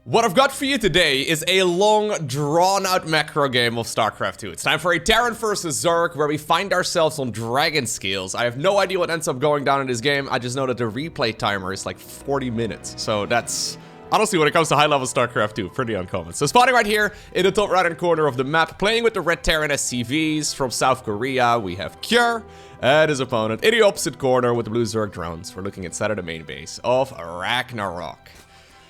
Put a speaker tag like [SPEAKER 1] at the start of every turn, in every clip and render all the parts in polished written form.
[SPEAKER 1] What I've got for you today is a long, drawn-out macro game of StarCraft 2. It's time for a Terran versus Zerg, where we find ourselves on dragon scales. I have no idea what ends up going down in this game. I just know that the replay timer is like 40 minutes. So that's, honestly, when it comes to high-level StarCraft 2, pretty uncommon. So spawning right here in the top right-hand corner of the map, playing with the red Terran SCVs from South Korea, we have Kjur and his opponent. In the opposite corner with the blue Zerg drones, we're looking inside of the main base of Ragnarok.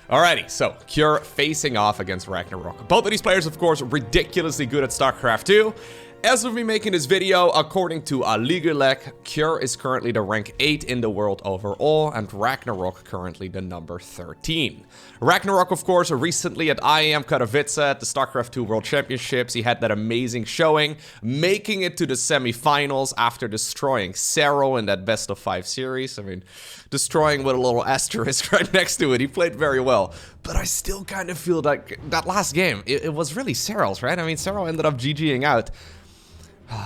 [SPEAKER 1] Alrighty, so Kjur facing off against Ragnarok. Both of these players, of course, ridiculously good at StarCraft 2. As of me making this video, according to Ligulek, Kjur is currently the rank 8 in the world overall, and Ragnarok currently the number 13. Ragnarok, of course, recently at IEM Katowice at the StarCraft 2 World Championships, he had that amazing showing, making it to the semi-finals after destroying Zero in that best of 5 series. I mean, destroying with a little asterisk right next to it. He played very well, but I still kind of feel like that last game, it was really Zero's, right? I mean, Zero ended up GGing out.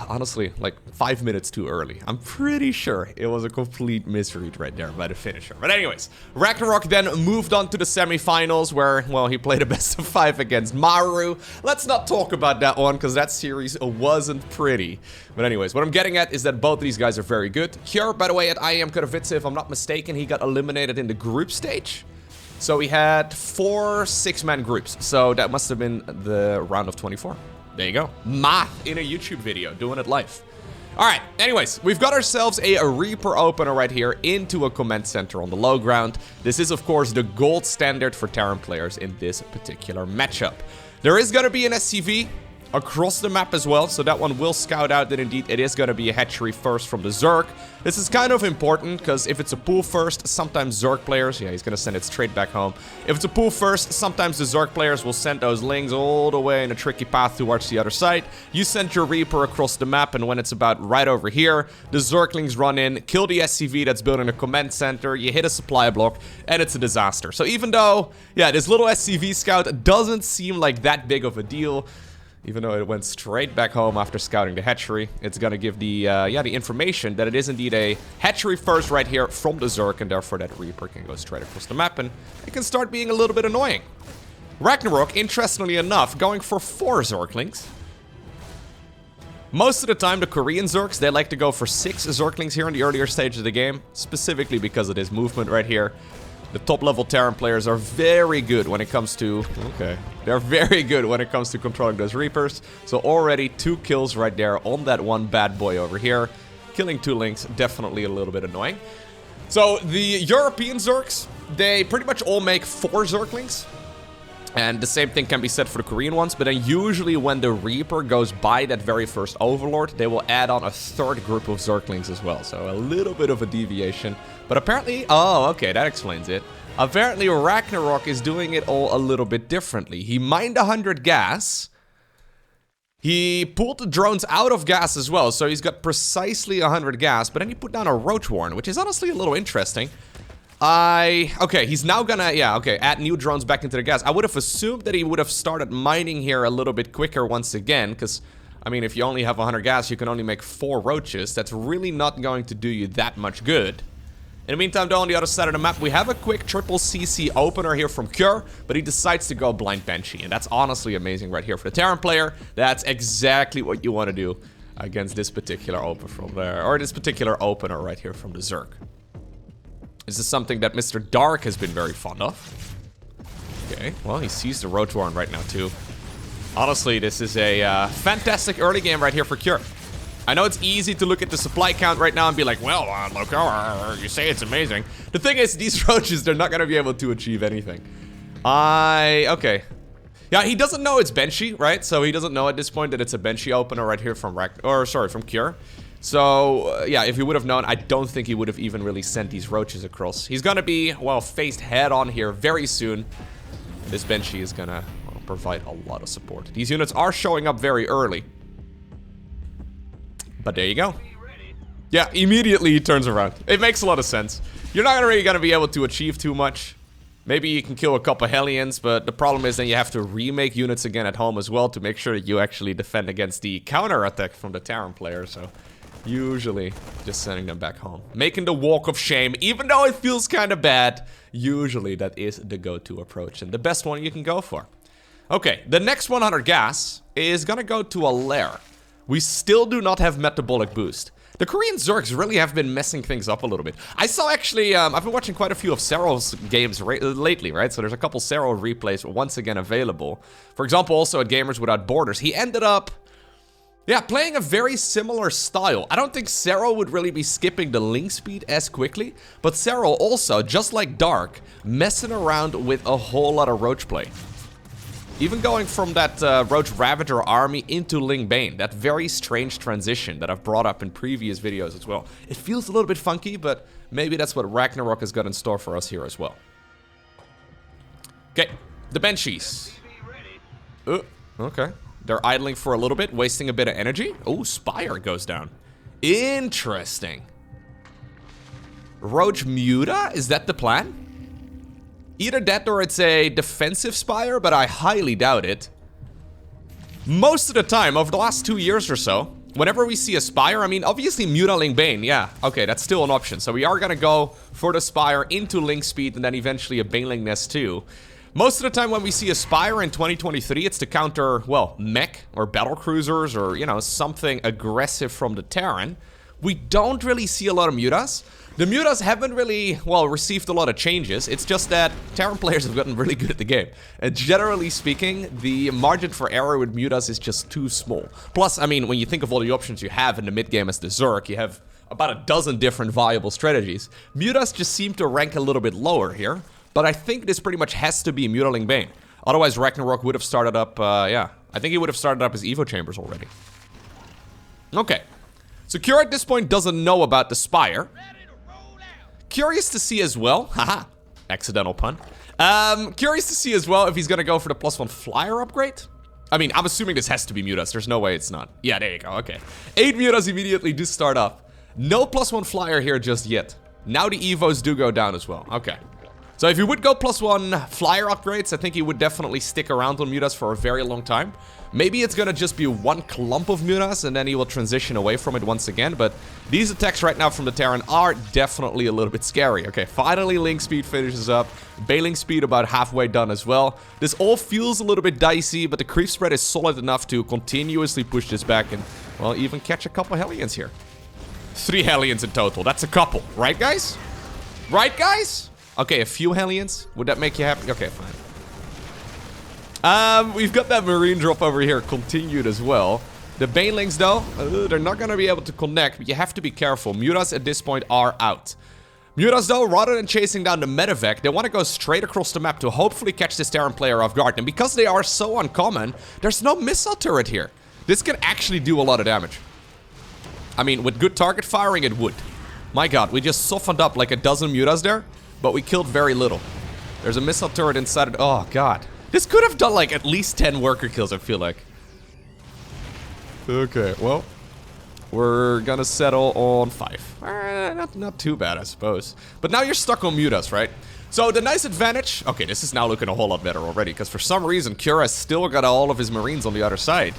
[SPEAKER 1] Honestly, like 5 minutes too early. I'm pretty sure it was a complete misread right there by the finisher. But anyways, Ragnarok then moved on to the semi-finals where, well, he played a best of 5 against Maru. Let's not talk about that one because that series wasn't pretty. But anyways, what I'm getting at is that both of these guys are very good. Kjur, by the way, at IEM Katowice, if I'm not mistaken, he got eliminated in the group stage. So he had 4 6-man groups. So that must have been the round of 24. There you go. Math in a YouTube video, doing it live. Alright, anyways, we've got ourselves a Reaper opener right here into a command center on the low ground. This is, of course, the gold standard for Terran players in this particular matchup. There is going to be an SCV across the map as well, so that one will scout out that indeed it is going to be a hatchery first from the Zerg. This is kind of important, because if it's a pool first, sometimes Zerg players, yeah, he's going to send it straight back home. If it's a pool first, sometimes the Zerg players will send those lings all the way in a tricky path towards the other side. You send your Reaper across the map, and when it's about right over here, the Zerglings run in, kill the SCV that's building a command center, you hit a supply block, and it's a disaster. So even though, yeah, this little SCV scout doesn't seem like that big of a deal, even though it went straight back home after scouting the hatchery, it's gonna give the information that it is indeed a hatchery first right here from the Zerg, and therefore that Reaper can go straight across the map, and it can start being a little bit annoying. Ragnarok, interestingly enough, going for 4 Zerglings. Most of the time, the Korean Zergs, they like to go for 6 Zerglings here in the earlier stage of the game, specifically because of this movement right here. The top-level Terran players are very good when it comes to... Okay. They're very good when it comes to controlling those Reapers. So already 2 kills right there on that one bad boy over here. Killing 2 links, definitely a little bit annoying. So the European Zergs, they pretty much all make 4 Zerglings. And the same thing can be said for the Korean ones, but then usually when the Reaper goes by that very first Overlord, they will add on a 3rd group of Zerglings as well. So a little bit of a deviation. But apparently, oh, okay, that explains it. Apparently Ragnarok is doing it all a little bit differently. He mined 100 gas. He pulled the drones out of gas as well, so he's got precisely 100 gas, but then he put down a Roach Warren, which is honestly a little interesting. Okay, he's now gonna, add new drones back into the gas. I would have assumed that he would have started mining here a little bit quicker once again, because, I mean, if you only have 100 gas, you can only make 4 roaches. That's really not going to do you that much good. In the meantime, though, on the other side of the map, we have a quick triple CC opener here from Kjur, but he decides to go blind Banshee, and that's honestly amazing right here for the Terran player. That's exactly what you want to do against this particular opener from there, or this particular opener right here from the Zerg. This is something that Mr. Dark has been very fond of. Okay, well, he sees the Roach Warren right now, too. Honestly, this is a fantastic early game right here for Kjur. I know it's easy to look at the supply count right now and be like, well, Loko, you say it's amazing. The thing is, these roaches, they're not going to be able to achieve anything. Okay. Yeah, he doesn't know it's Banshee, right? So he doesn't know at this point that it's a Banshee opener right here from from Kjur. So, yeah, if he would have known, I don't think he would have even really sent these roaches across. He's going to be, well, faced head-on here very soon. This Banshee is going to provide a lot of support. These units are showing up very early. But there you go. Yeah, immediately he turns around. It makes a lot of sense. You're not really going to be able to achieve too much. Maybe you can kill a couple Hellions, but the problem is then you have to remake units again at home as well to make sure that you actually defend against the counter attack from the Terran player. So Usually, just sending them back home. Making the walk of shame, even though it feels kind of bad. Usually, that is the go-to approach and the best one you can go for. Okay, the next 100 gas is gonna go to a lair. We still do not have metabolic boost. The Korean Zergs really have been messing things up a little bit. I saw actually, I've been watching quite a few of Serral's games lately, right? So there's a couple Serral replays once again available. For example, also at Gamers Without Borders, he ended up, yeah, playing a very similar style. I don't think Serral would really be skipping the link speed as quickly, but Serral also, just like Dark, messing around with a whole lot of roach play. Even going from that Roach Ravager army into Ling Bane, that very strange transition that I've brought up in previous videos as well. It feels a little bit funky, but maybe that's what Ragnarok has got in store for us here as well. Okay, the Banshees. Okay. They're idling for a little bit, wasting a bit of energy. Oh, Spire goes down. Interesting. Roach Muta, is that the plan? Either that or it's a defensive Spire, but I highly doubt it. Most of the time, over the last 2 years or so, whenever we see a Spire, I mean, obviously Muta Ling Bane, yeah. Okay, that's still an option. So we are gonna go for the Spire into Link Speed and then eventually a Baneling Nest too. Most of the time when we see a Spire in 2023, it's to counter, well, mech or battle cruisers or, you know, something aggressive from the Terran. We don't really see a lot of Mutas. The Mutas haven't really, well, received a lot of changes. It's just that Terran players have gotten really good at the game. And generally speaking, the margin for error with Mutas is just too small. Plus, I mean, when you think of all the options you have in the mid-game as the Zerg, you have about a dozen different viable strategies. Mutas just seem to rank a little bit lower here. But I think this pretty much has to be Muta Ling Bane. Otherwise, Ragnarok would have started up, yeah. I think he would have started up his Evo chambers already. Okay. So Cure at this point doesn't know about the Spire. Curious to see as well, haha, accidental pun. Curious to see as well if he's gonna go for the +1 flyer upgrade. I mean, I'm assuming this has to be Mutas. There's no way it's not. Yeah, there you go, okay. 8 Mutas immediately do start up. No +1 flyer here just yet. Now the Evos do go down as well, okay. So if he would go +1 flyer upgrades, I think he would definitely stick around on Mutas for a very long time. Maybe it's gonna just be one clump of Mutas and then he will transition away from it once again, but these attacks right now from the Terran are definitely a little bit scary. Okay, finally Link Speed finishes up. Baneling Speed about halfway done as well. This all feels a little bit dicey, but the creep spread is solid enough to continuously push this back and, well, even catch a couple Hellions here. 3 Hellions in total, that's a couple, right guys? Right guys? Okay, a few Hellions. Would that make you happy? Okay, fine. We've got that Marine drop over here continued as well. The Banelings, though, they're not going to be able to connect, but you have to be careful. Mutas at this point are out. Mutas, though, rather than chasing down the medevac, they want to go straight across the map to hopefully catch this Terran player off guard. And because they are so uncommon, there's no missile turret here. This can actually do a lot of damage. I mean, with good target firing, it would. My god, we just softened up like a dozen Mutas there. But we killed very little. There's a missile turret inside it. Oh, God. This could have done, like, at least 10 worker kills, I feel like. Okay, well. We're gonna settle on 5. Not too bad, I suppose. But now you're stuck on Mutas, right? So, the nice advantage... Okay, this is now looking a whole lot better already. Because for some reason, Kura's still got all of his Marines on the other side.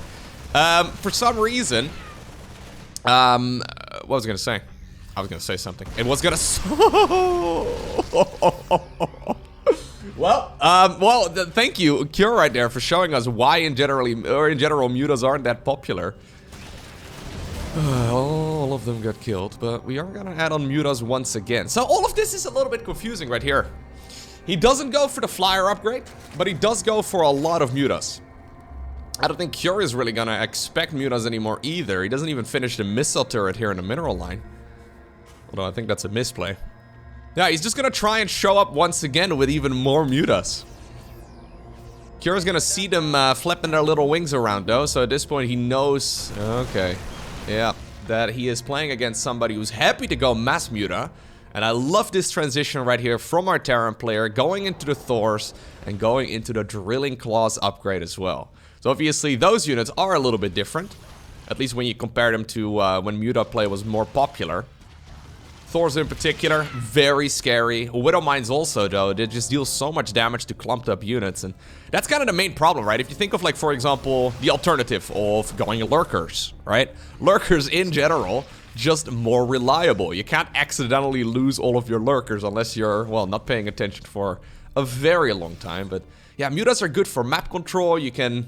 [SPEAKER 1] For some reason... what was I gonna say? I was gonna say something. It was gonna. Well, thank you, Cure, right there, for showing us why in general Mutas aren't that popular. All of them got killed, but we are gonna add on Mutas once again. So all of this is a little bit confusing right here. He doesn't go for the flyer upgrade, but he does go for a lot of Mutas. I don't think Cure is really gonna expect Mutas anymore either. He doesn't even finish the missile turret here in the mineral line. Although I think that's a misplay. Yeah, he's just gonna try and show up once again with even more Mutas. Kira's gonna see them flapping their little wings around though, so at this point he knows... Okay. Yeah, that he is playing against somebody who's happy to go mass Muta. And I love this transition right here from our Terran player going into the Thors and going into the Drilling Claws upgrade as well. So obviously those units are a little bit different. At least when you compare them to when Muta play was more popular. Thors in particular, very scary. Widow Mines also, though, they just deal so much damage to clumped up units, and that's kind of the main problem, right? If you think of, like, for example, the alternative of going Lurkers, right? Lurkers in general just more reliable. You can't accidentally lose all of your lurkers unless you're, well, not paying attention for a very long time. But yeah, mutas are good for map control. You can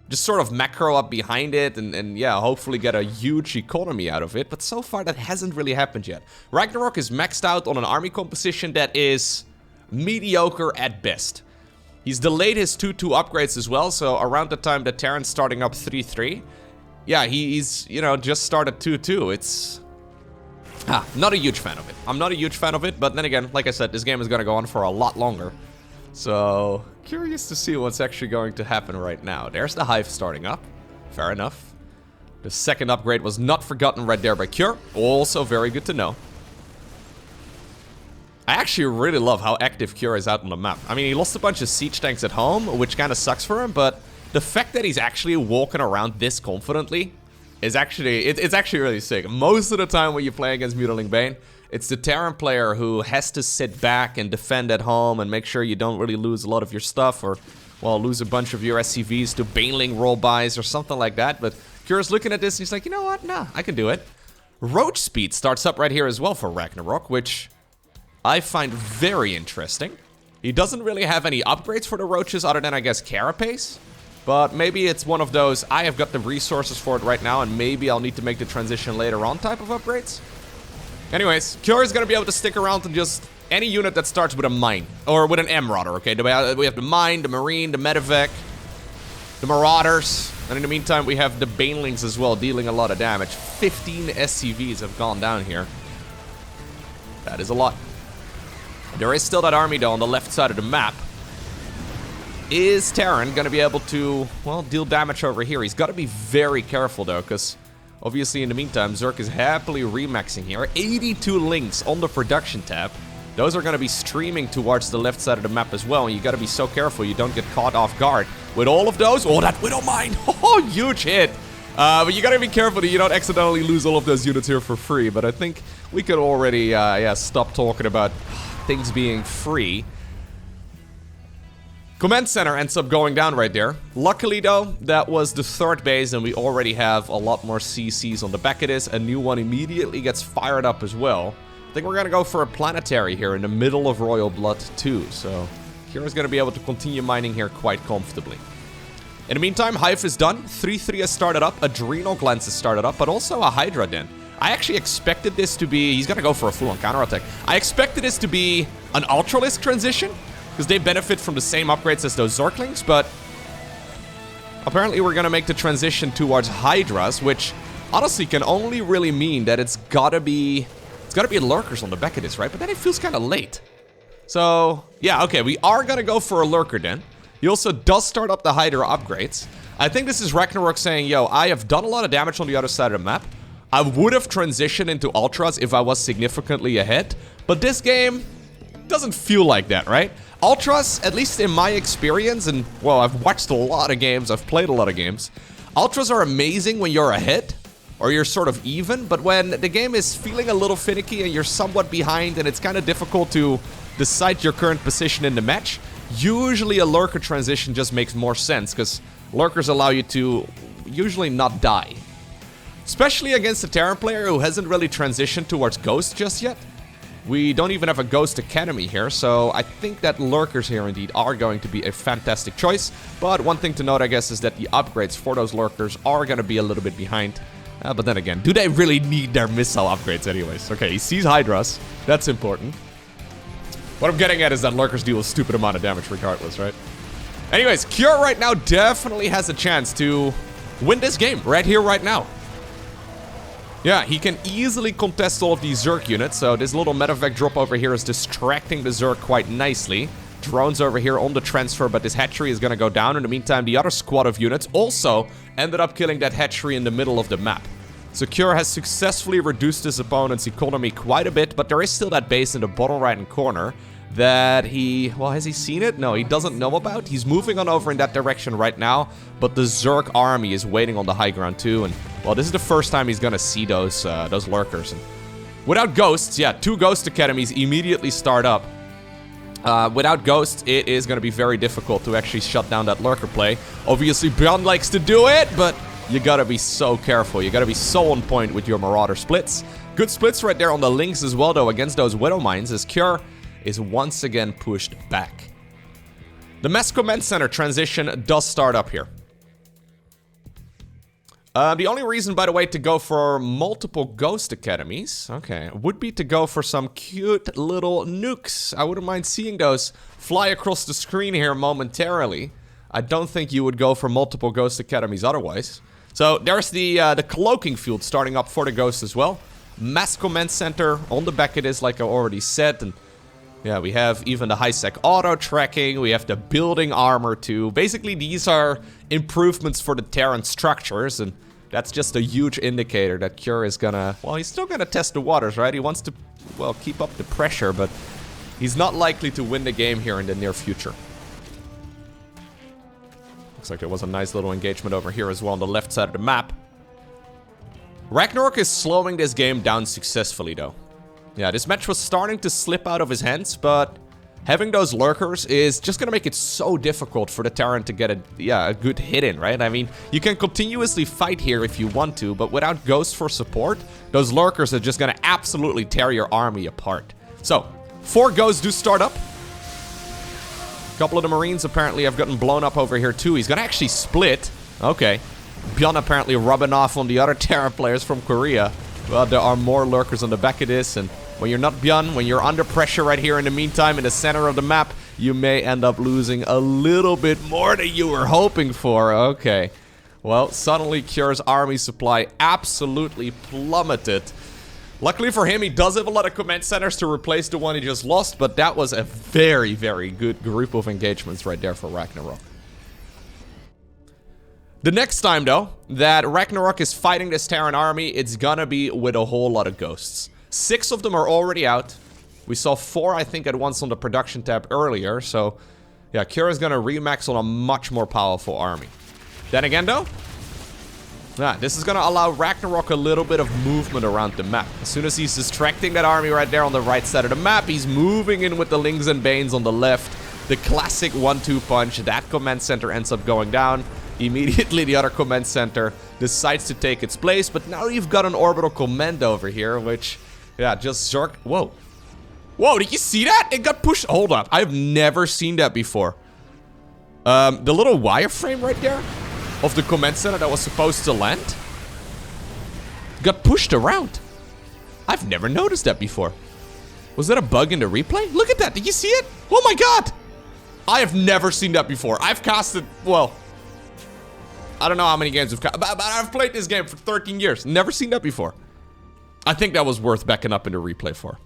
[SPEAKER 1] just sort of macro up behind it and yeah, hopefully get a huge economy out of it. But so far, that hasn't really happened yet. Ragnarok is maxed out on an army composition that is mediocre at best. He's delayed his 2-2 upgrades as well, so around the time that Terran's starting up 3-3, yeah, he's, you know, just started 2-2. It's... not a huge fan of it. I'm not a huge fan of it, but then again, like I said, this game is gonna go on for a lot longer. So, curious to see what's actually going to happen right now. There's the hive starting up. Fair enough. The second upgrade was not forgotten right there by Cure. Also very good to know. I actually really love how active Cure is out on the map. I mean, he lost a bunch of siege tanks at home, which kind of sucks for him, but the fact that he's actually walking around this confidently is actually, it's actually really sick. Most of the time when you play against Mutiling Bane, it's the Terran player who has to sit back and defend at home and make sure you don't really lose a lot of your stuff or, well, lose a bunch of your SCVs to Baneling roll-bys or something like that. But Cure's looking at this and he's like, you know what? Nah, I can do it. Roach speed starts up right here as well for Ragnarok, which I find very interesting. He doesn't really have any upgrades for the roaches other than, I guess, Carapace. But maybe it's one of those, I have got the resources for it right now and maybe I'll need to make the transition later on type of upgrades. Anyways, Cure is going to be able to stick around to just any unit that starts with a mine. Or with an M, rather, okay? We have the mine, the marine, the medevac, the marauders. And in the meantime, we have the banelings as well, dealing a lot of damage. 15 SCVs have gone down here. That is a lot. There is still that army, though, on the left side of the map. Is Terran going to be able to, well, deal damage over here? He's got to be very careful, though, because obviously, in the meantime, Zerg is happily remaxing here. 82 links on the production tab. Those are going to be streaming towards the left side of the map as well, and you got to be so careful you don't get caught off guard with all of those. Oh, that Widow Mine! Oh, huge hit! But you got to be careful that you don't accidentally lose all of those units here for free. But I think we could already, yeah, stop talking about things being free. Command center ends up going down right there. Luckily, though, that was the third base, and we already have a lot more CCs on the back of this. A new one immediately gets fired up as well. I think we're going to go for a planetary here in the middle of Royal Blood 2. So, Kira's going to be able to continue mining here quite comfortably. In the meantime, Hive is done. 3-3 has started up. Adrenal Glands has started up, but also a Hydra Den. I actually expected this to be... He's going to go for a full-on counterattack. I expected this to be an Ultralisk transition, because they benefit from the same upgrades as those Zerglings, but apparently we're gonna make the transition towards Hydras, which honestly can only really mean that it's gotta be lurkers on the back of this, right? But then it feels kind of late. So, yeah, okay, we are gonna go for a lurker then. He also does start up the Hydra upgrades. I think this is Ragnarok saying, yo, I have done a lot of damage on the other side of the map. I would have transitioned into Ultras if I was significantly ahead, but this game doesn't feel like that, right? Ultras, at least in my experience, and, well, I've watched a lot of games, I've played a lot of games. Ultras are amazing when you're ahead, or you're sort of even, but when the game is feeling a little finicky and you're somewhat behind and it's kind of difficult to decide your current position in the match, usually a lurker transition just makes more sense, because lurkers allow you to usually not die. Especially against a Terran player who hasn't really transitioned towards Ghost just yet. We don't even have a Ghost Academy here, so I think that lurkers here indeed are going to be a fantastic choice. But one thing to note, I guess, is that the upgrades for those lurkers are going to be a little bit behind. But then again, do they really need their missile upgrades anyways? Okay, he sees Hydras. That's important. What I'm getting at is that lurkers deal a stupid amount of damage regardless, right? Anyways, Cure right now definitely has a chance to win this game right here, right now. Yeah, he can easily contest all of these Zerg units, so this little medevac drop over here is distracting the Zerg quite nicely. Drones over here on the transfer, but this hatchery is going to go down. In the meantime, the other squad of units also ended up killing that hatchery in the middle of the map. So Cure has successfully reduced his opponent's economy quite a bit, but there is still that base in the bottom right-hand corner that he... Well, has he seen it? No, he doesn't know about. He's moving on over in that direction right now, but the Zerg army is waiting on the high ground too, and, well, this is the first time he's gonna see those lurkers. And without ghosts, yeah, 2 Ghost Academies immediately start up. Without ghosts, it is gonna be very difficult to actually shut down that lurker play. Obviously, Bjorn likes to do it, but you gotta be so careful. You gotta be so on point with your Marauder splits. Good splits right there on the links as well, though, against those Widow Mines, as Cure is once again pushed back. The Mass Command Center transition does start up here. The only reason, by the way, to go for multiple Ghost Academies, okay, would be to go for some cute little nukes. I wouldn't mind seeing those fly across the screen here momentarily. I don't think you would go for multiple Ghost Academies otherwise. So there's the cloaking field starting up for the Ghost as well. Mass Command Center on the back of this, like I already said, and yeah, we have even the high-sec auto-tracking, we have the building armor too. Basically, these are improvements for the Terran structures, and that's just a huge indicator that Cure is gonna... Well, he's still gonna test the waters, right? He wants to, well, keep up the pressure, but he's not likely to win the game here in the near future. Looks like there was a nice little engagement over here as well on the left side of the map. Ragnarok is slowing this game down successfully, though. Yeah, this match was starting to slip out of his hands, but having those lurkers is just gonna make it so difficult for the Terran to get a good hit in, right? I mean, you can continuously fight here if you want to, but without Ghosts for support, those lurkers are just gonna absolutely tear your army apart. So, 4 Ghosts do start up. A couple of the Marines apparently have gotten blown up over here too. He's gonna actually split. Okay. Bjorn apparently rubbing off on the other Terran players from Korea. Well, there are more lurkers on the back of this, and when you're not Bjorn, when you're under pressure right here in the meantime in the center of the map, you may end up losing a little bit more than you were hoping for. Okay. Well, suddenly Cure's army supply absolutely plummeted. Luckily for him, he does have a lot of command centers to replace the one he just lost, but that was a very, very good group of engagements right there for Ragnarok. The next time, though, that Ragnarok is fighting this Terran army, it's gonna be with a whole lot of Ghosts. 6 of them are already out. We saw 4, I think, at once on the production tab earlier, so yeah, Cure is gonna remax on a much more powerful army. Then again, though, yeah, this is gonna allow Ragnarok a little bit of movement around the map. As soon as he's distracting that army right there on the right side of the map, he's moving in with the Lings and Banes on the left. The classic 1-2 punch, that command center ends up going down. Immediately the other command center decides to take its place, but now you've got an orbital command over here, which, yeah, just Zerg. Whoa. Whoa, did you see that? It got pushed. Hold up. I've never seen that before. The little wireframe right there of the command center that was supposed to land got pushed around. I've never noticed that before. Was that a bug in the replay? Look at that. Did you see it? Oh my god. I have never seen that before. I've casted, well, I don't know how many games but I've played this game for 13 years. Never seen that before. I think that was worth backing up in the replay for.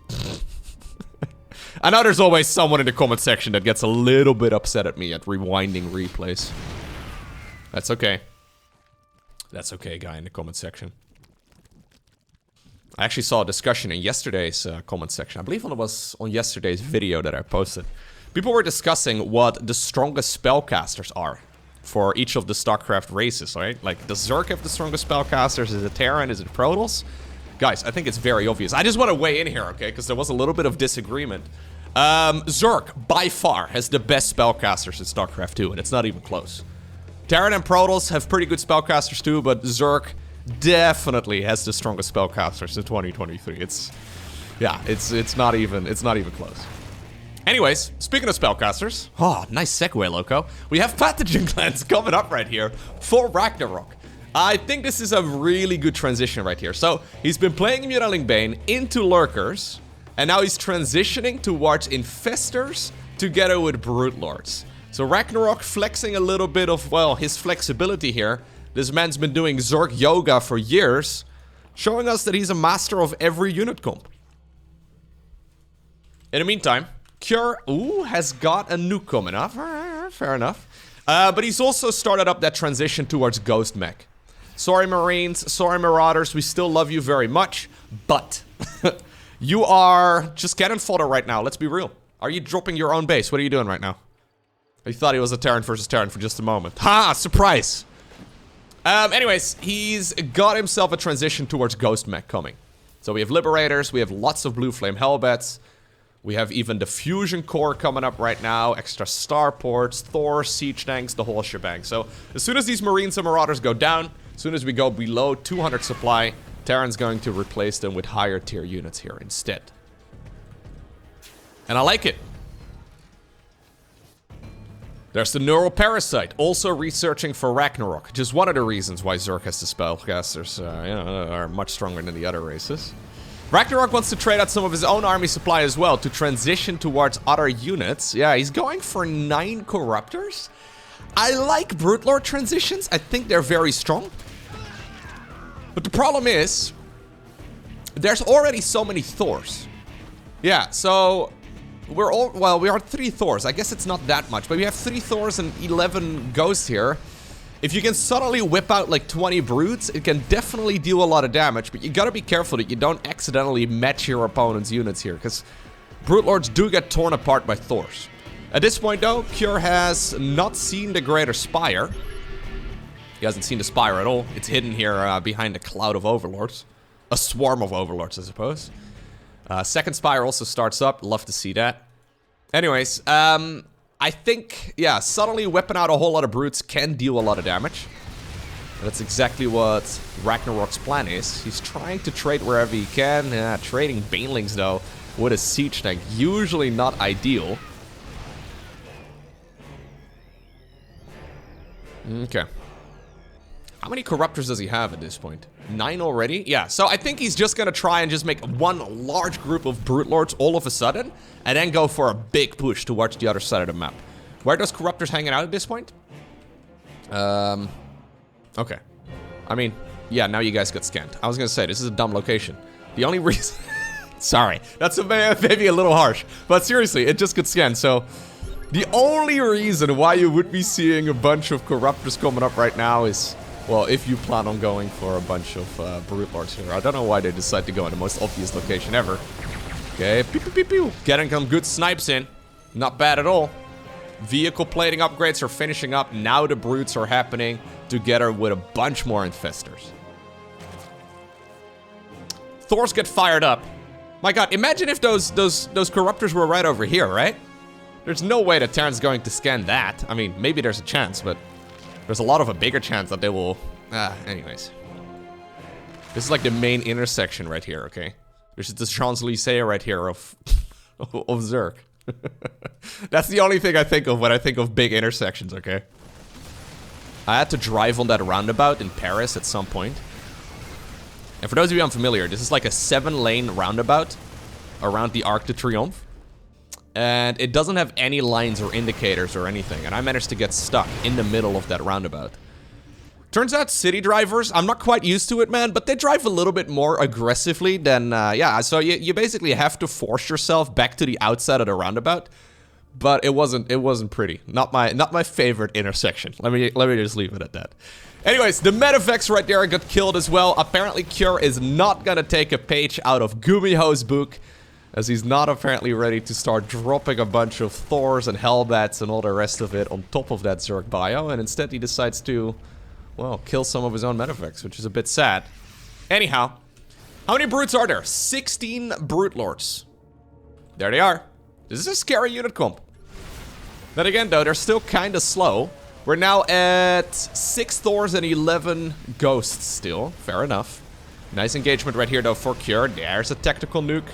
[SPEAKER 1] I know there's always someone in the comment section that gets a little bit upset at me at rewinding replays. That's okay. That's okay, guy in the comment section. I actually saw a discussion in yesterday's comment section. I believe it was on yesterday's video that I posted. People were discussing what the strongest spellcasters are for each of the StarCraft races, right? Like, does Zerg have the strongest spellcasters? Is it Terran? Is it Protoss? Guys, I think it's very obvious. I just want to weigh in here, okay? Because there was a little bit of disagreement. Zerg, by far, has the best spellcasters in StarCraft 2, and it's not even close. Terran and Protoss have pretty good spellcasters too, but Zerg definitely has the strongest spellcasters in 2023. It's not even close. Anyways, speaking of spellcasters, oh, nice segue, Loco. We have pathogen glands coming up right here for Ragnarok. I think this is a really good transition right here. So, he's been playing Mutilating Bane into Lurkers, and now he's transitioning towards Infestors together with Broodlords. So Ragnarok flexing a little bit of, well, his flexibility here. This man's been doing Zerg yoga for years, showing us that he's a master of every unit comp. In the meantime, Cure, has got a nuke coming up. Fair enough. But he's also started up that transition towards Ghost Mech. Sorry, Marines. Sorry, Marauders. We still love you very much. But you are just cannon fodder right now. Let's be real. Are you dropping your own base? What are you doing right now? I thought he was a Terran versus Terran for just a moment. Ha! Surprise! Anyways, he's got himself a transition towards Ghost Mech coming. So we have Liberators. We have lots of Blue Flame Hellbats. We have even the Fusion Core coming up right now, extra starports, Thor, siege tanks, the whole shebang. So as soon as these Marines and Marauders go down, As soon as we go below 200 supply, Terran's going to replace them with higher tier units here instead. And I like it. There's the Neural Parasite, also researching for Ragnarok. Just one of the reasons why Zerg has the spellcasters, you know, are much stronger than the other races. Ragnarok wants to trade out some of his own army supply as well to transition towards other units. Yeah, he's going for 9 Corruptors. I like Brute Lord transitions. I think they're very strong. But the problem is, there's already so many Thors. Yeah, so we're all, well, we are 3 Thors. I guess it's not that much, but we have 3 Thors and 11 Ghosts here. If you can suddenly whip out like 20 Brutes, it can definitely do a lot of damage, but you gotta be careful that you don't accidentally match your opponent's units here, because Brute Lords do get torn apart by Thors. At this point though, Cure has not seen the Greater Spire. He hasn't seen the Spire at all. It's hidden here behind a cloud of Overlords. A swarm of Overlords, I suppose. Second Spire also starts up. Love to see that. Anyways, I think, yeah, suddenly whipping out a whole lot of Brutes can deal a lot of damage. That's exactly what Ragnarok's plan is. He's trying to trade wherever he can. Yeah, trading Banelings, though, with a Siege tank. Usually not ideal. Okay. How many Corruptors does he have at this point? 9 already? Yeah, so I think he's just gonna try and just make one large group of Brute Lords all of a sudden, and then go for a big push towards the other side of the map. Where are those Corruptors hanging out at this point? Okay. I mean, yeah, now you guys got scanned. I was gonna say, this is a dumb location. The only reason... Sorry, that's maybe a little harsh, but seriously, it just got scanned, so... The only reason why you would be seeing a bunch of Corruptors coming up right now is... Well, if you plan on going for a bunch of Brute Lords here. I don't know why they decide to go in the most obvious location ever. Okay, pew pew pew pew. Getting some good snipes in. Not bad at all. Vehicle plating upgrades are finishing up. Now the Brutes are happening together with a bunch more Infestors. Thors get fired up. My god, imagine if those Corruptors were right over here, right? There's no way that Terran's going to scan that. I mean, maybe there's a chance, but... There's a lot of a bigger chance that they will... anyways. This is like the main intersection right here, okay? This is the Champs-Élysées right here of Zerg. That's the only thing I think of when I think of big intersections, okay? I had to drive on that roundabout in Paris at some point. And for those of you unfamiliar, this is like a 7-lane roundabout around the Arc de Triomphe. And it doesn't have any lines or indicators or anything. And I managed to get stuck in the middle of that roundabout. Turns out city drivers, I'm not quite used to it, man, but they drive a little bit more aggressively than, yeah, so you basically have to force yourself back to the outside of the roundabout. But it wasn't pretty. Not my favorite intersection. Let me just leave it at that. Anyways, the Medivacs right there got killed as well. Apparently Cure is not gonna take a page out of Gumiho's book, as he's not apparently ready to start dropping a bunch of Thors and Hellbats and all the rest of it on top of that Zerg bio, and instead he decides to, well, kill some of his own Medivacs, which is a bit sad. Anyhow, how many Brutes are there? 16 Brute Lords. There they are. This is a scary unit comp. Then again, though, they're still kind of slow. We're now at 6 Thors and 11 Ghosts still. Fair enough. Nice engagement right here, though, for Cure. There's a tactical nuke.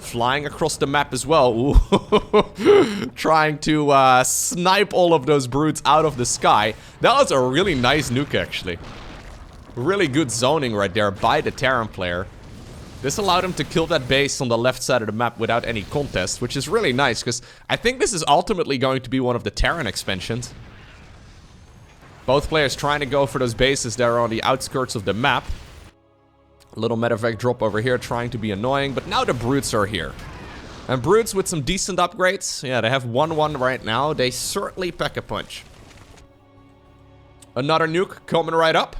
[SPEAKER 1] Flying across the map as well. Ooh. Trying to snipe all of those Brutes out of the sky. That was a really nice nuke, actually. Really good zoning right there by the Terran player. This allowed him to kill that base on the left side of the map without any contest, which is really nice, because I think this is ultimately going to be one of the Terran expansions. Both players trying to go for those bases that are on the outskirts of the map. Little Medivac drop over here trying to be annoying, but now the Brutes are here. And Brutes with some decent upgrades. Yeah, they have 1-1 right now. They certainly pack a punch. Another nuke coming right up.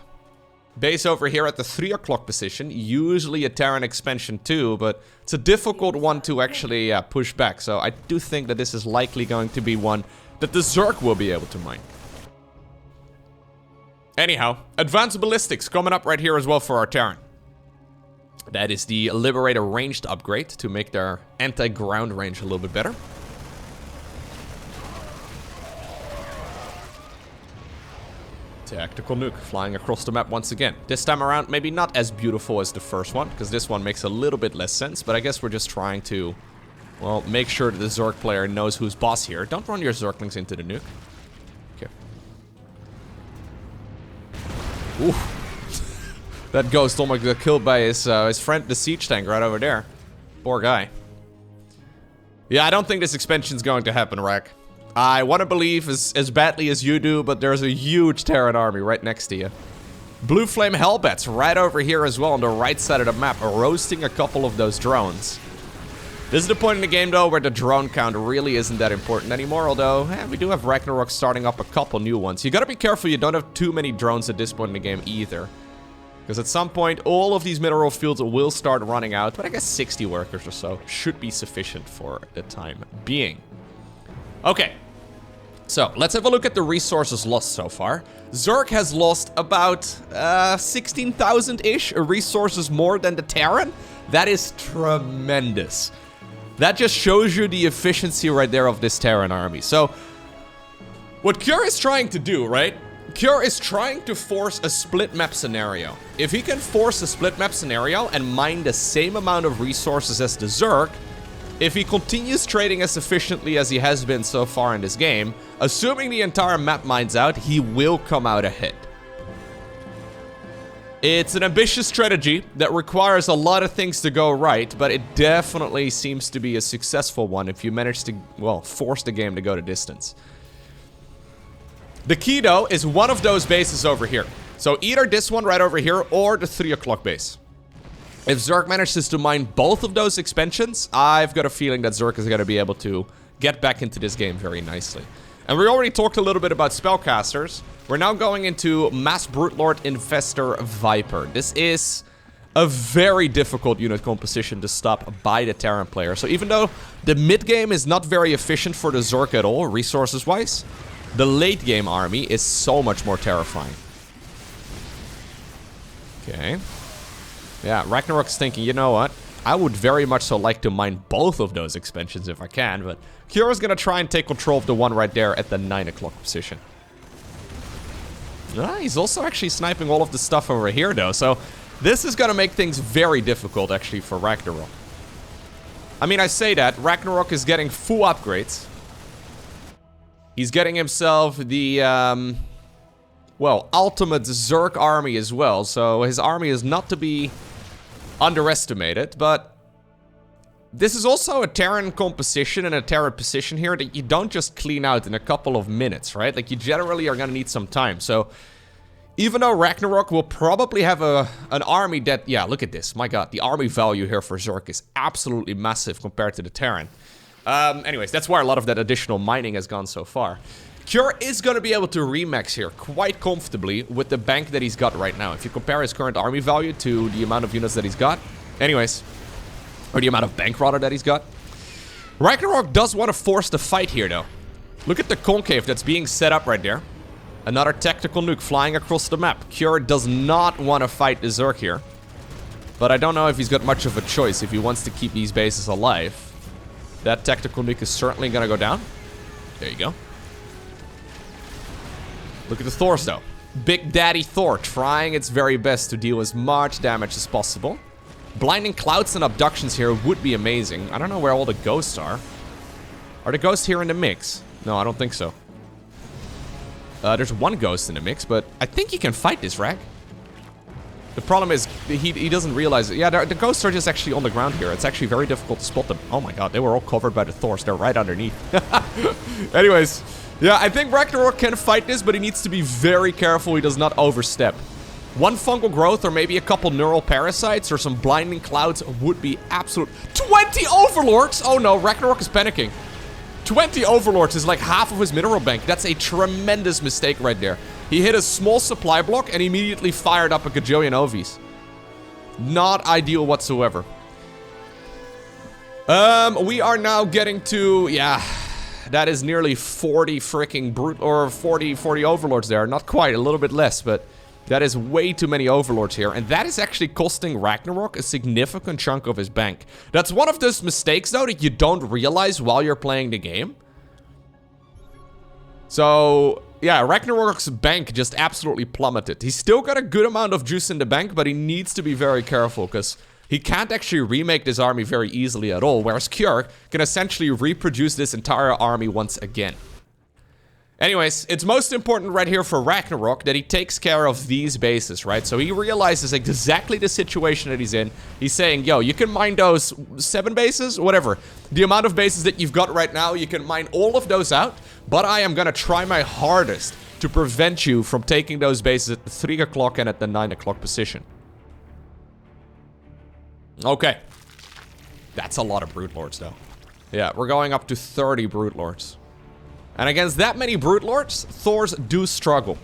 [SPEAKER 1] Base over here at the 3 o'clock position. Usually a Terran expansion too, but it's a difficult one to actually push back. So I do think that this is likely going to be one that the Zerg will be able to mine. Anyhow, advanced ballistics coming up right here as well for our Terran. That is the Liberator ranged upgrade to make their anti-ground range a little bit better. Tactical nuke flying across the map once again. This time around, maybe not as beautiful as the first one, because this one makes a little bit less sense, but I guess we're just trying to, well, make sure that the Zerg player knows who's boss here. Don't run your Zerglings into the nuke. Okay. Ooh. That ghost almost got killed by his friend, the siege tank, right over there. Poor guy. Yeah, I don't think this expansion's going to happen, Rack. I want to believe as badly as you do, but there's a huge Terran army right next to you. Blue Flame Hellbats right over here as well on the right side of the map, roasting a couple of those drones. This is the point in the game, though, where the drone count really isn't that important anymore, although we do have Ragnarok starting up a couple new ones. You gotta be careful you don't have too many drones at this point in the game either. Because at some point, all of these mineral fields will start running out, but I guess 60 workers or so should be sufficient for the time being. Okay. So, let's have a look at the resources lost so far. Zerg has lost about 16,000-ish resources more than the Terran. That is tremendous. That just shows you the efficiency right there of this Terran army. So, what Cure is trying to do, right? Cure is trying to force a split map scenario. If he can force a split map scenario and mine the same amount of resources as the Zerg, if he continues trading as efficiently as he has been so far in this game, assuming the entire map mines out, he will come out ahead. It's an ambitious strategy that requires a lot of things to go right, but it definitely seems to be a successful one if you manage to, well, force the game to go the distance. The key, though, is one of those bases over here. So either this one right over here or the 3 o'clock base. If Zerg manages to mine both of those expansions, I've got a feeling that Zerg is going to be able to get back into this game very nicely. And we already talked a little bit about spellcasters. We're now going into Mass Broodlord Infestor Viper. This is a very difficult unit composition to stop by the Terran player. So even though the mid game is not very efficient for the Zerg at all, resources-wise, the late game army is so much more terrifying. Okay. Yeah, Ragnarok's thinking, you know what? I would very much so like to mine both of those expansions if I can, but Kyora's gonna try and take control of the one right there at the 9 o'clock position. He's also actually sniping all of the stuff over here, though, so this is gonna make things very difficult, actually, for Ragnarok. I mean, I say that, Ragnarok is getting full upgrades. He's getting himself the, well, ultimate Zerg army as well, so his army is not to be underestimated, but this is also a Terran composition and a Terran position here that you don't just clean out in a couple of minutes, right? Like, you generally are gonna need some time, so even though Ragnarok will probably have an army that, yeah, look at this, my god, the army value here for Zerg is absolutely massive compared to the Terran. Anyways, that's why a lot of that additional mining has gone so far. Cure is going to be able to remax here quite comfortably with the bank that he's got right now. If you compare his current army value to the amount of units that he's got. Anyways, or the amount of bank rather that he's got. Ragnarok does want to force the fight here though. Look at the concave that's being set up right there. Another tactical nuke flying across the map. Cure does not want to fight the Zerg here. But I don't know if he's got much of a choice if he wants to keep these bases alive. That tactical nuke is certainly going to go down. There you go. Look at the Thors, though. Big Daddy Thor trying its very best to deal as much damage as possible. Blinding clouds and abductions here would be amazing. I don't know where all the ghosts are. Are the ghosts here in the mix? No, I don't think so. There's one ghost in the mix, but I think he can fight this, Rag. The problem is, he doesn't realize it. Yeah, the ghosts are just actually on the ground here. It's actually very difficult to spot them. Oh my god, they were all covered by the Thors. They're right underneath. Anyways, yeah, I think Ragnarok can fight this, but he needs to be very careful he does not overstep. One fungal growth or maybe a couple neural parasites or some blinding clouds would be absolute. 20 overlords! Oh no, Ragnarok is panicking. 20 overlords is like half of his mineral bank. That's a tremendous mistake right there. He hit a small supply block and immediately fired up a gajillion OVs. Not ideal whatsoever. We are now getting to, yeah, that is nearly 40 freaking brute, or 40 overlords there. Not quite, a little bit less, but that is way too many overlords here. And that is actually costing Ragnarok a significant chunk of his bank. That's one of those mistakes, though, that you don't realize while you're playing the game. So, yeah, Ragnarok's bank just absolutely plummeted. He's still got a good amount of juice in the bank, but he needs to be very careful, because he can't actually remake this army very easily at all, whereas Kjör can essentially reproduce this entire army once again. Anyways, it's most important right here for Ragnarok that he takes care of these bases, right? So he realizes exactly the situation that he's in. He's saying, yo, you can mine those 7 bases, whatever. The amount of bases that you've got right now, you can mine all of those out, but I am gonna try my hardest to prevent you from taking those bases at the 3 o'clock and at the 9 o'clock position. Okay. That's a lot of Brood Lords, though. Yeah, we're going up to 30 Brood Lords. And against that many Brood Lords, Thors do struggle.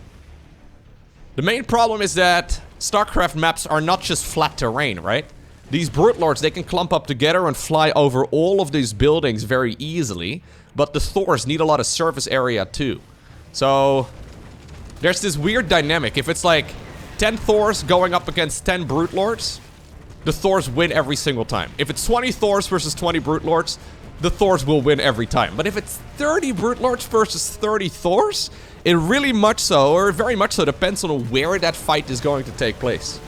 [SPEAKER 1] The main problem is that StarCraft maps are not just flat terrain, right? These Brood Lords, they can clump up together and fly over all of these buildings very easily. But the Thors need a lot of surface area too. So there's this weird dynamic. If it's like 10 Thors going up against 10 Brood Lords, the Thors win every single time. If it's 20 Thors versus 20 Brood Lords, the Thors will win every time. But if it's 30 Brood Lords versus 30 Thors, it really much so, or very much so, depends on where that fight is going to take place.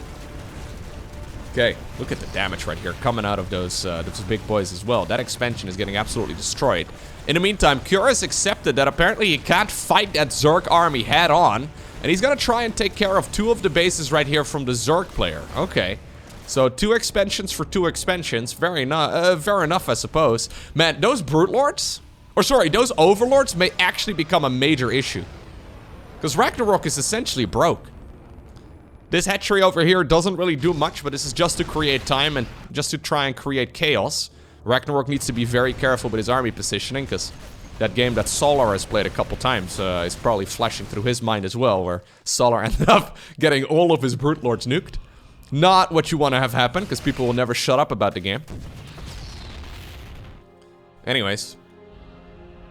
[SPEAKER 1] Okay, look at the damage right here coming out of those big boys as well. That expansion is getting absolutely destroyed. In the meantime, Kjör has accepted that apparently he can't fight that Zerg army head on, and he's gonna try and take care of 2 of the bases right here from the Zerg player. Okay. So 2 expansions for 2 expansions, fair enough, I suppose. Man, those Brood Lords, or sorry, those Overlords may actually become a major issue. Because Ragnarok is essentially broke. This hatchery over here doesn't really do much, but this is just to create time and just to try and create chaos. Ragnarok needs to be very careful with his army positioning, because that game that Solar has played a couple times is probably flashing through his mind as well, where Solar ended up getting all of his Brood Lords nuked. Not what you want to have happen, because people will never shut up about the game. Anyways.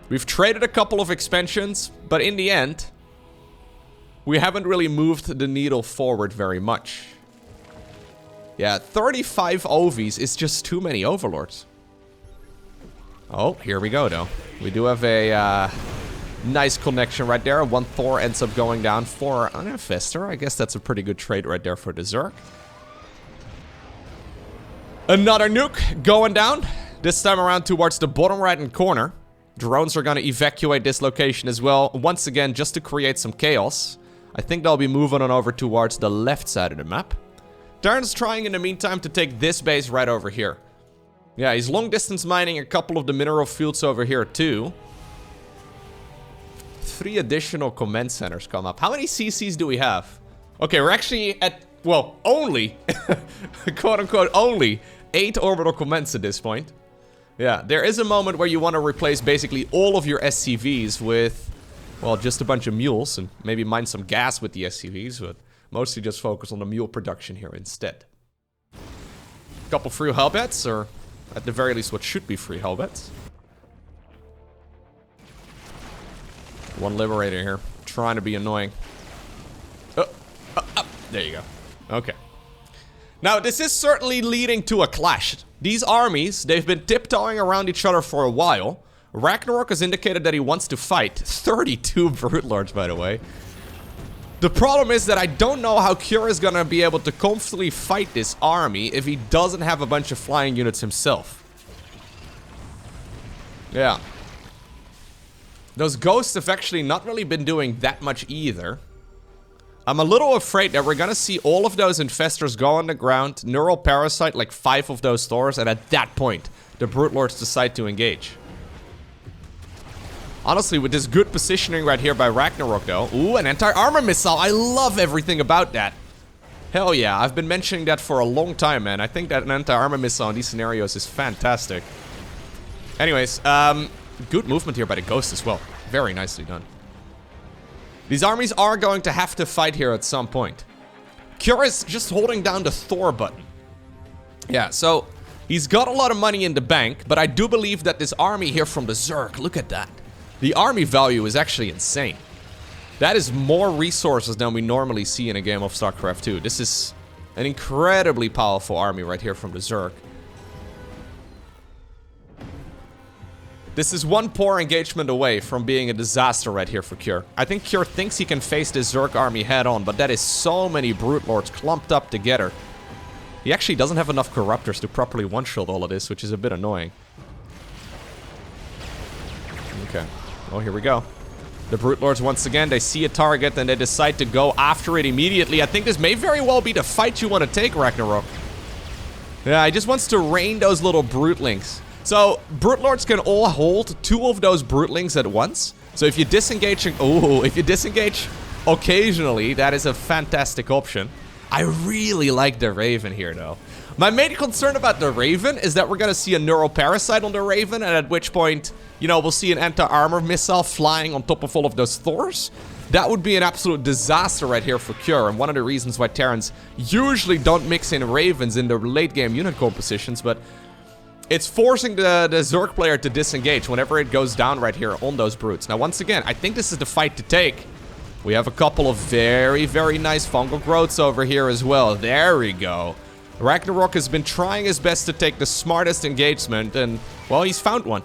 [SPEAKER 1] We've traded a couple of expansions, but in the end, we haven't really moved the needle forward very much. Yeah, 35 OVs is just too many Overlords. Oh, here we go, though. We do have a nice connection right there. 1 Thor ends up going down for an Infestor. I guess that's a pretty good trade right there for the Zerg. Another nuke going down. This time around towards the bottom right-hand corner. Drones are going to evacuate this location as well. Once again, just to create some chaos. I think they'll be moving on over towards the left side of the map. Terran's trying in the meantime to take this base right over here. Yeah, he's long distance mining a couple of the mineral fields over here too. 3 additional command centers come up. How many CCs do we have? Okay, we're actually at, well, only, quote-unquote, only 8 orbital commands at this point. Yeah, there is a moment where you want to replace basically all of your SCVs with, well, just a bunch of mules and maybe mine some gas with the SCVs, but mostly just focus on the mule production here instead. A couple free hellbats, or at the very least what should be free hellbats. 1 liberator here, trying to be annoying. There you go. Okay. Now, this is certainly leading to a clash. These armies, they've been tiptoeing around each other for a while. Ragnarok has indicated that he wants to fight. 32 Brood Lords, by the way. The problem is that I don't know how Kjör is gonna be able to comfortably fight this army if he doesn't have a bunch of flying units himself. Yeah. Those ghosts have actually not really been doing that much either. I'm a little afraid that we're gonna see all of those infestors go on the ground, neural parasite like 5 of those Thors, and at that point, the Brood Lords decide to engage. Honestly, with this good positioning right here by Ragnarok though, ooh, an anti-armor missile, I love everything about that. Hell yeah, I've been mentioning that for a long time, man. I think that an anti-armor missile in these scenarios is fantastic. Anyways, good movement here by the Ghost as well. Very nicely done. These armies are going to have to fight here at some point. Kjör is just holding down the Thor button. Yeah, so he's got a lot of money in the bank, but I do believe that this army here from the Zerg, look at that. The army value is actually insane. That is more resources than we normally see in a game of StarCraft 2. This is an incredibly powerful army right here from the Zerg. This is one poor engagement away from being a disaster right here for Cure. I think Cure thinks he can face this Zerg army head on, but that is so many Brute Lords clumped up together. He actually doesn't have enough Corruptors to properly one-shot all of this, which is a bit annoying. Okay. Oh, here we go. The Brute Lords, once again, they see a target and they decide to go after it immediately. I think this may very well be the fight you want to take, Ragnarok. Yeah, he just wants to rain those little Brutelings. So, Brute Lords can all hold 2 of those Brutelings at once. So if you disengage, if you disengage occasionally, that is a fantastic option. I really like the Raven here, though. My main concern about the Raven is that we're gonna see a Neuroparasite on the Raven, and at which point, you know, we'll see an anti-armor missile flying on top of all of those Thors. That would be an absolute disaster right here for Cure, and one of the reasons why Terrans usually don't mix in Ravens in the late game unit compositions, but it's forcing the Zerg player to disengage whenever it goes down right here on those Brutes. Now, once again, I think this is the fight to take. We have a couple of very, very nice fungal growths over here as well. There we go. Ragnarok has been trying his best to take the smartest engagement, and, well, he's found one.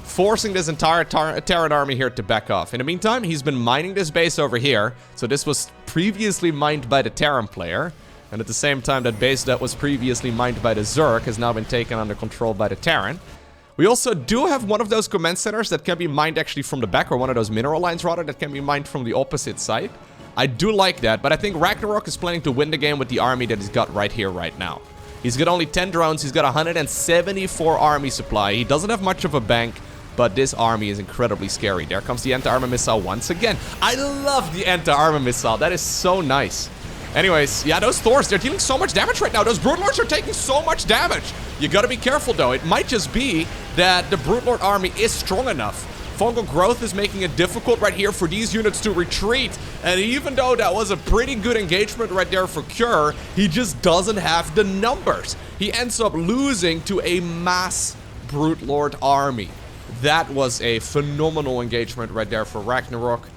[SPEAKER 1] Forcing this entire Terran army here to back off. In the meantime, he's been mining this base over here. So this was previously mined by the Terran player. And at the same time, that base that was previously mined by the Zerg has now been taken under control by the Terran. We also do have one of those command centers that can be mined actually from the back, or one of those mineral lines rather, that can be mined from the opposite side. I do like that, but I think Ragnarok is planning to win the game with the army that he's got right here, right now. He's got only 10 drones, he's got 174 army supply, he doesn't have much of a bank, but this army is incredibly scary. There comes the anti-armor missile once again. I love the anti-armor missile, that is so nice. Anyways, yeah, those Thors, they're dealing so much damage right now. Those Brute Lords are taking so much damage. You gotta be careful, though. It might just be that the Brute Lord army is strong enough. Fungal growth is making it difficult right here for these units to retreat. And even though that was a pretty good engagement right there for Cure, he just doesn't have the numbers. He ends up losing to a mass Brute Lord army. That was a phenomenal engagement right there for Ragnarok.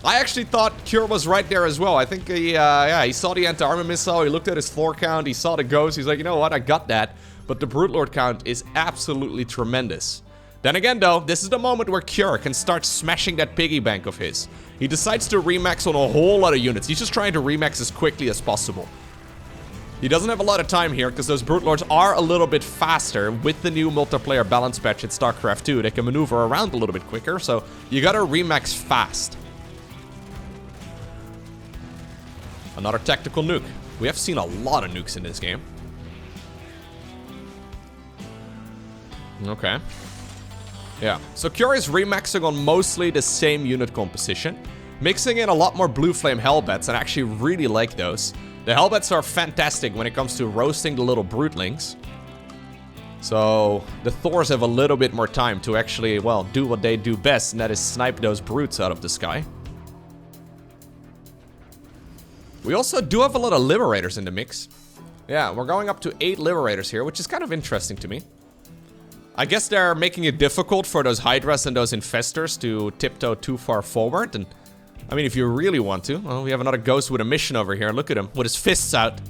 [SPEAKER 1] I actually thought Cure was right there as well. I think he saw the anti-armor missile, he looked at his Thor count, he saw the ghost, he's like, you know what, I got that. But the Brute Lord count is absolutely tremendous. Then again though, this is the moment where Cure can start smashing that piggy bank of his. He decides to remax on a whole lot of units. He's just trying to remax as quickly as possible. He doesn't have a lot of time here because those Brute Lords are a little bit faster. With the new multiplayer balance patch at StarCraft 2, they can maneuver around a little bit quicker, so you gotta remax fast. Another tactical nuke. We have seen a lot of nukes in this game. Okay. Yeah, so Cure is remaxing on mostly the same unit composition, mixing in a lot more Blue Flame Hellbats, and I actually really like those. The Hellbats are fantastic when it comes to roasting the little Brutelings. So the Thors have a little bit more time to actually, well, do what they do best, and that is snipe those Brutes out of the sky. We also do have a lot of Liberators in the mix. Yeah, we're going up to 8 Liberators here, which is kind of interesting to me. I guess they're making it difficult for those Hydras and those Infestors to tiptoe too far forward. And I mean, if you really want to. Well, we have another Ghost with a mission over here. Look at him, with his fists out.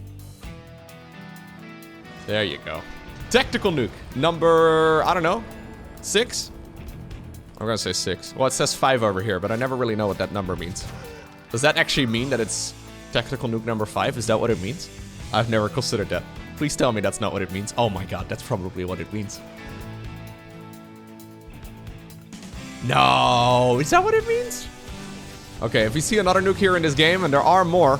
[SPEAKER 1] There you go. Tactical nuke. Number, I don't know, 6? I'm gonna say 6. Well, it says 5 over here, but I never really know what that number means. Does that actually mean that it's tactical nuke number 5? Is that what it means? I've never considered that. Please tell me that's not what it means. Oh my god, that's probably what it means. No, is that what it means? Okay, if we see another nuke here in this game, and there are more.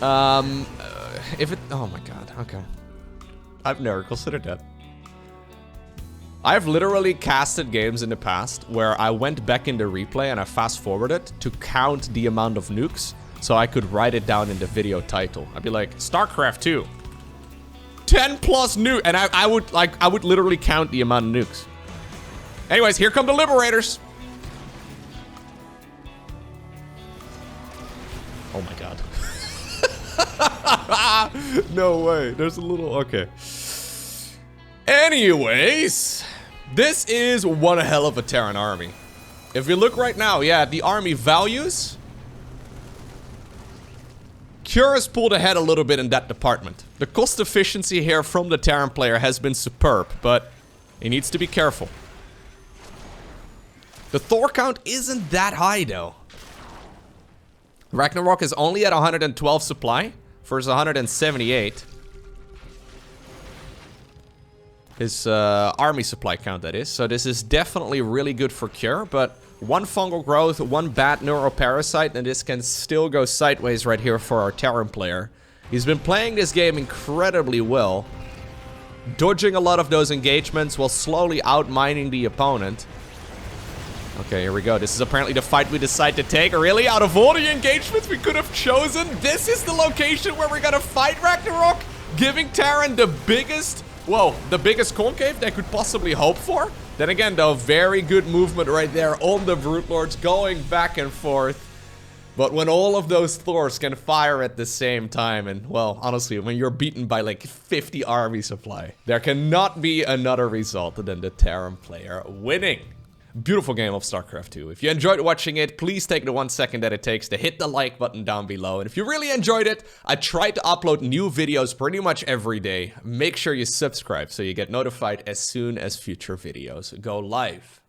[SPEAKER 1] Oh my god, okay. I've never considered that. I've literally casted games in the past where I went back in the replay and I fast forwarded to count the amount of nukes so I could write it down in the video title. I'd be like, StarCraft 2. 10 plus nuke, and I would literally count the amount of nukes. Anyways, here come the Liberators. Oh my god. No way. There's a little... Okay. Anyways, this is one hell of a Terran army. If we look right now, yeah, the army values... Cure has pulled ahead a little bit in that department. The cost efficiency here from the Terran player has been superb, but... He needs to be careful. The Thor count isn't that high, though. Ragnarok is only at 112 supply versus 178. His army supply count, that is. So this is definitely really good for cure, but one fungal growth, one bad neuroparasite, and this can still go sideways right here for our Terran player. He's been playing this game incredibly well, dodging a lot of those engagements while slowly outmining the opponent. Okay, here we go. This is apparently the fight we decide to take. Really? Out of all the engagements we could have chosen, this is the location where we're gonna fight Ragnarok? Giving Terran the biggest, well, the biggest concave they could possibly hope for? Then again, though, very good movement right there on the Brood Lords, going back and forth. But when all of those Thors can fire at the same time, and, well, honestly, when you're beaten by like 50 army supply, there cannot be another result than the Terran player winning. Beautiful game of StarCraft 2. If you enjoyed watching it, please take the 1 second that it takes to hit the like button down below. And if you really enjoyed it, I try to upload new videos pretty much every day. Make sure you subscribe so you get notified as soon as future videos go live.